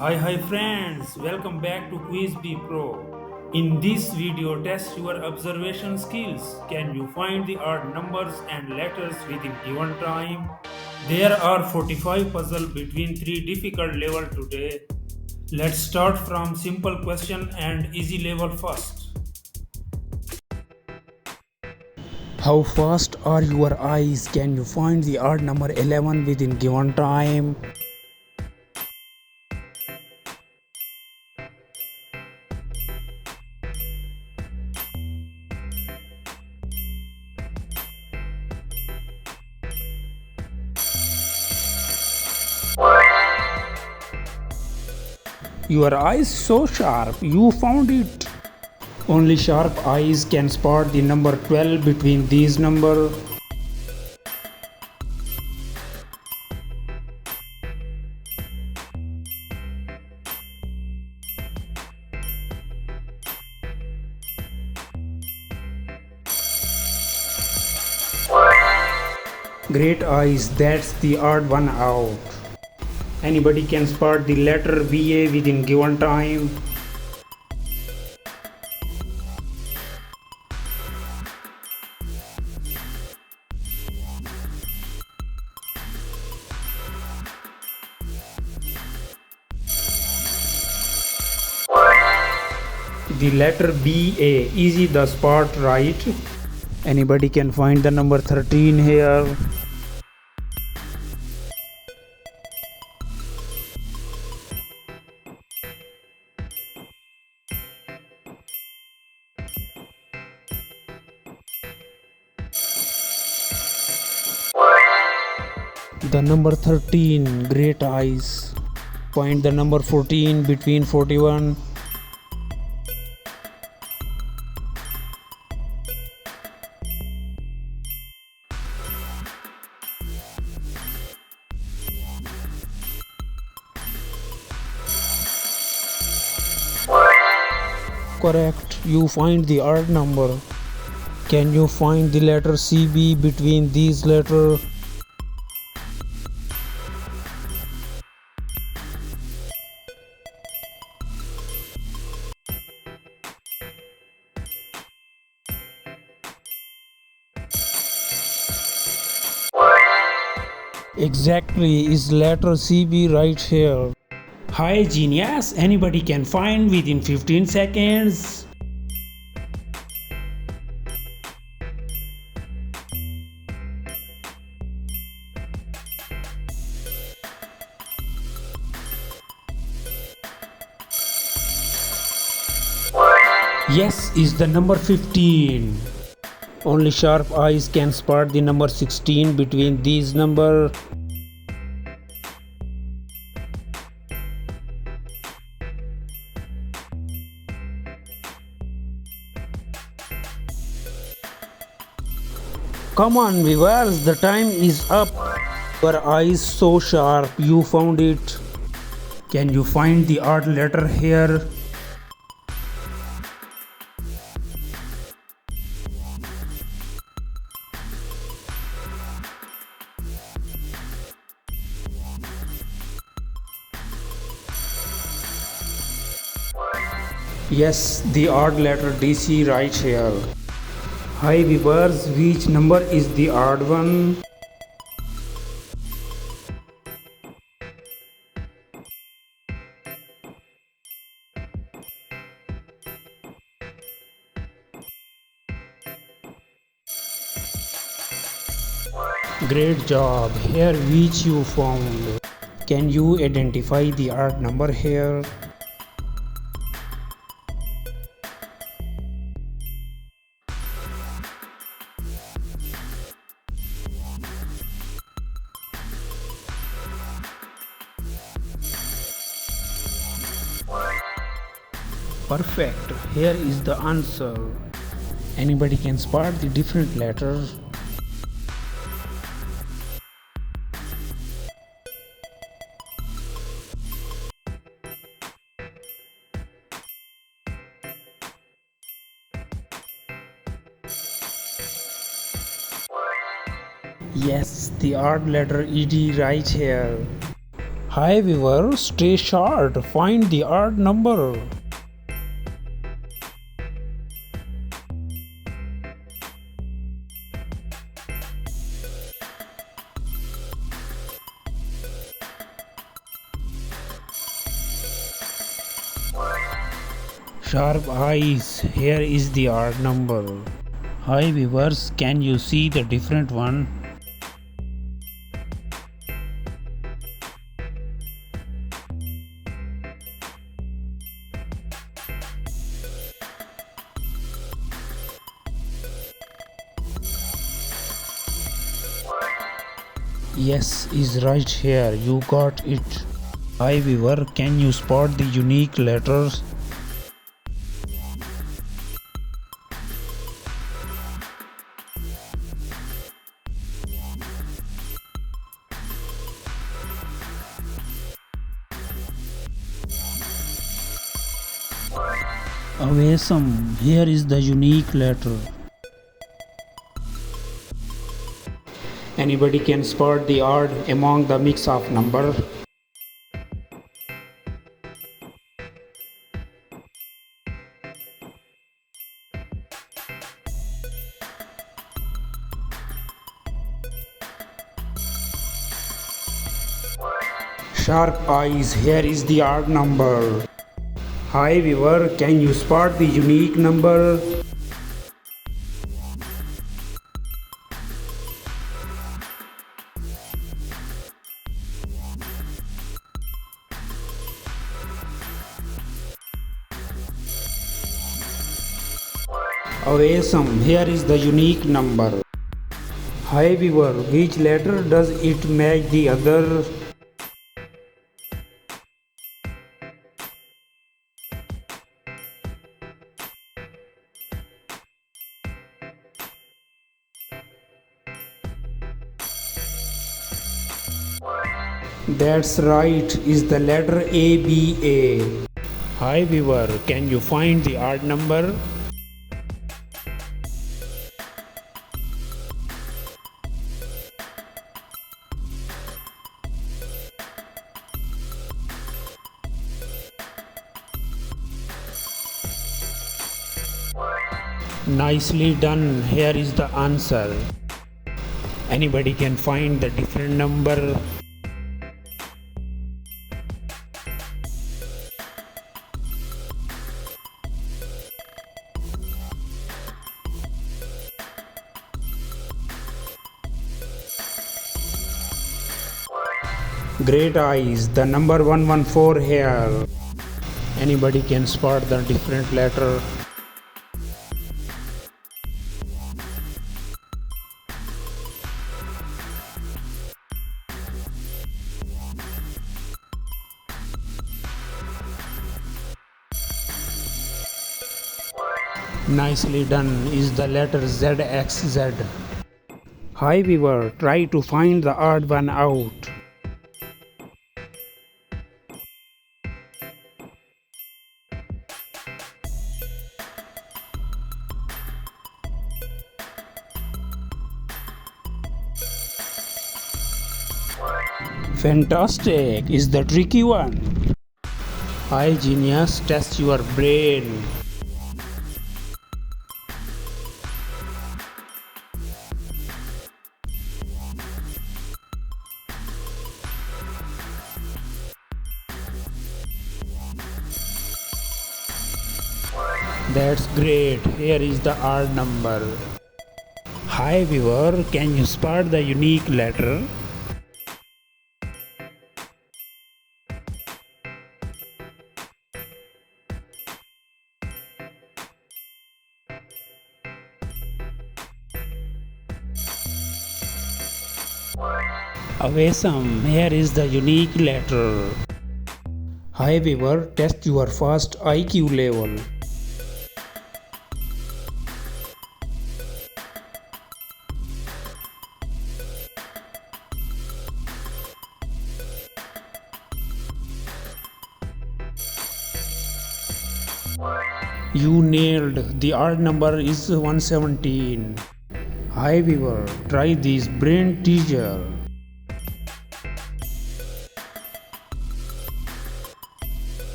Hi friends, welcome back to Quiz Be Pro. In this video, test your observation skills. Can you find the odd numbers and letters within given time? There are 45 puzzles between three difficult levels today. Let's start from simple question and easy level first. How fast are your eyes? Can you find the odd number 11 within given time? Your eyes so sharp, you found it. Only sharp eyes can spot the number 12 between these numbers. Great eyes, that's the odd one out. Anybody can spot the letter VA within given time. The letter BA, easy the spot, right? Anybody can find the number 13 here. The number 13, great eyes. Find the number 14 between 41. Correct, you find the odd number. Can you find the letter CB between these letters? Exactly, is letter CB right here. Hi genius, anybody can find within 15 seconds. Yes, is the number 15. Only sharp eyes can spot the number 16 between these numbers. Come on viewers, the time is up. Your eyes so sharp, you found it. Can you find the odd letter here? Yes, the odd letter DC right here. Hi viewers, which number is the odd one? Great job, here which you found. Can you identify the odd number here? Perfect, here is the answer. Anybody can spot the different letters. Yes, the odd letter ED right here. Hi viewer, stay sharp, find the odd number. Sharp eyes, here is the odd number. Hi viewers, can you see the different one? Yes, is right here, you got it. Hi viewer, can you spot the unique letters? Awesome, here is the unique letter. Anybody can spot the odd among the mix of number. Sharp eyes, here is the odd number. Hi viewer, can you spot the unique number? Awesome, here is the unique number. Hi viewer, which letter does it match the other? That's right, is the letter ABA. Hi viewer, can you find the odd number? Nicely done, here is the answer. Anybody can find the different number. Great eyes, the number 114 here. Anybody can spot the different letter. Nicely done, is the letter ZXZ. Hi viewer, try to find the odd one out. Fantastic, is the tricky one. Hi genius, test your brain. That's great, here is the odd number. Hi viewer, can you spot the unique letter? Awesome, here is the unique letter. Hi viewer, test your first IQ level. You nailed, the odd number is 117. Hi viewer, try this brain teaser.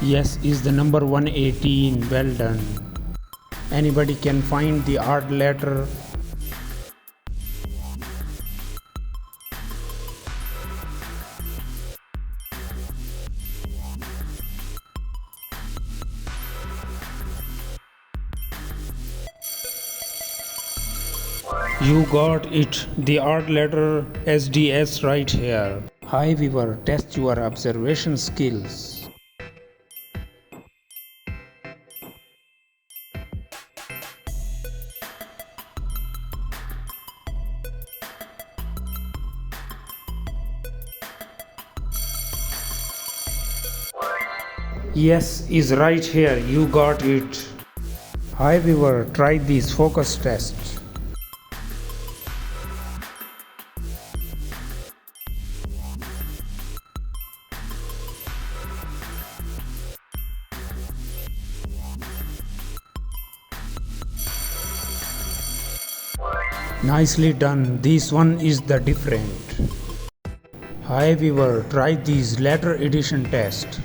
Yes, is the number 118. Well done. Anybody can find the odd letter? You got it. The odd letter SDS right here. Hi viewer, test your observation skills. Yes, is right here. You got it. Hi viewer, try this focus test. Nicely done. This one is the different. Hi viewer, try this letter addition test.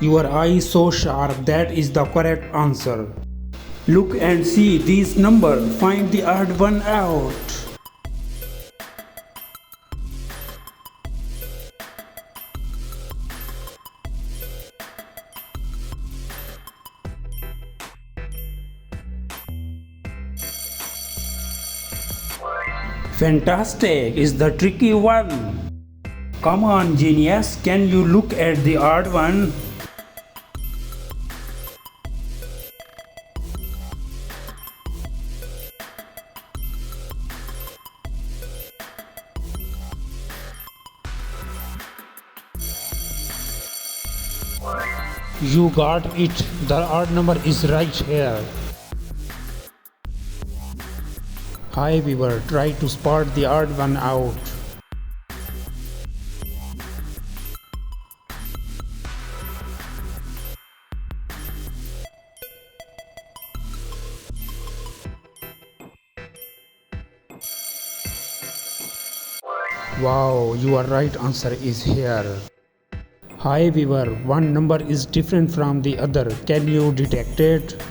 Your eye is so sharp, that is the correct answer. Look and see these numbers. Find the odd one out. Fantastic is the tricky one. Come on, genius, can you look at the odd one? You got it. The odd number is right here. Hi viewer, try to spot the odd one out. Wow, your right answer is here. Hi viewer, one number is different from the other. Can you detect it?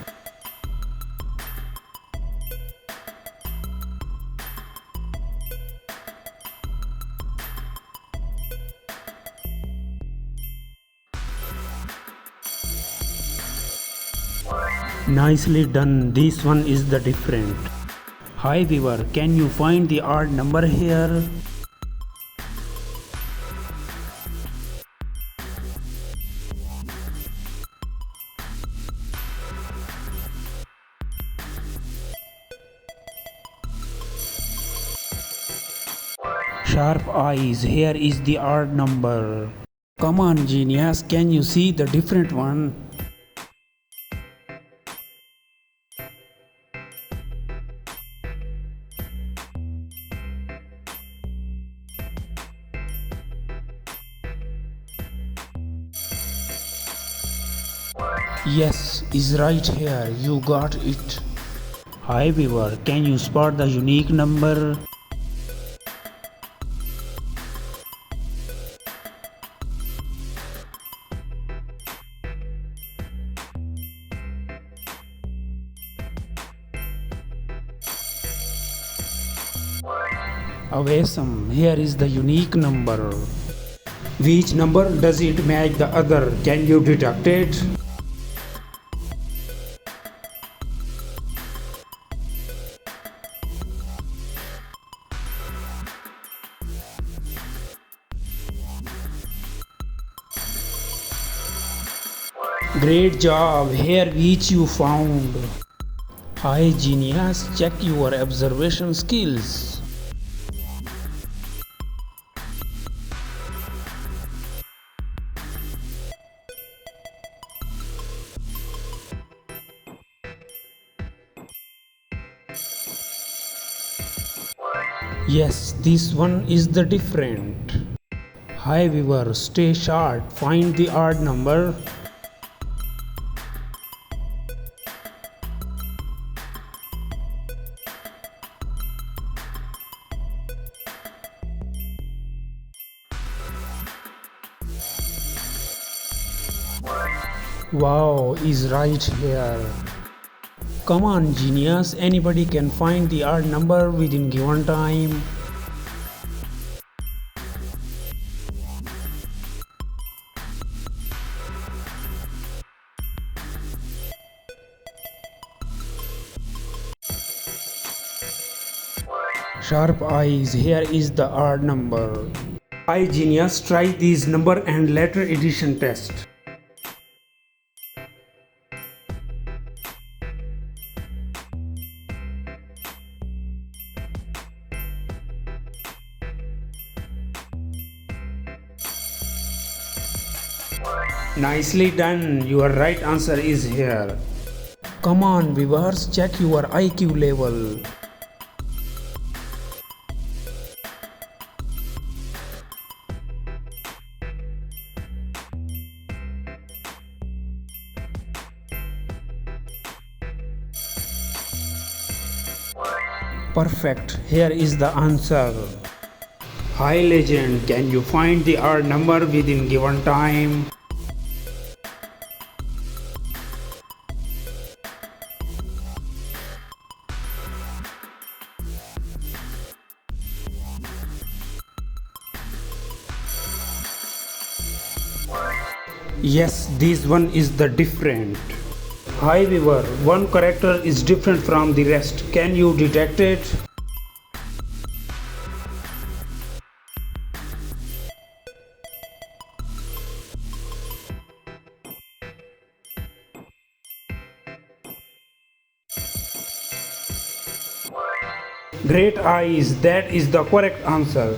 Nicely done. This one is the different. Hi viewer, can you find the odd number here? Sharp eyes, here is the odd number. Come on genius, can you see the different one? Yes, is right here. You got it. Hi viewer, can you spot the unique number? Awesome, here is the unique number. Which number does it match the other? Can you detect it? Great job, here which you found. Hi genius, check your observation skills. Yes, this one is the different. Hi viewer, stay sharp, find the odd number. Wow is right here. Come on, genius. Anybody can find the odd number within given time. Sharp eyes. Here is the odd number. Hi, genius. Try this number and letter addition test. Nicely done. Your right answer is here. Come on, viewers, check your IQ level. Perfect. Here is the answer. Hi legend, can you find the odd number within given time? Yes, this one is the different. Hi viewer, one character is different from the rest. Can you detect it? Great eyes, that is the correct answer.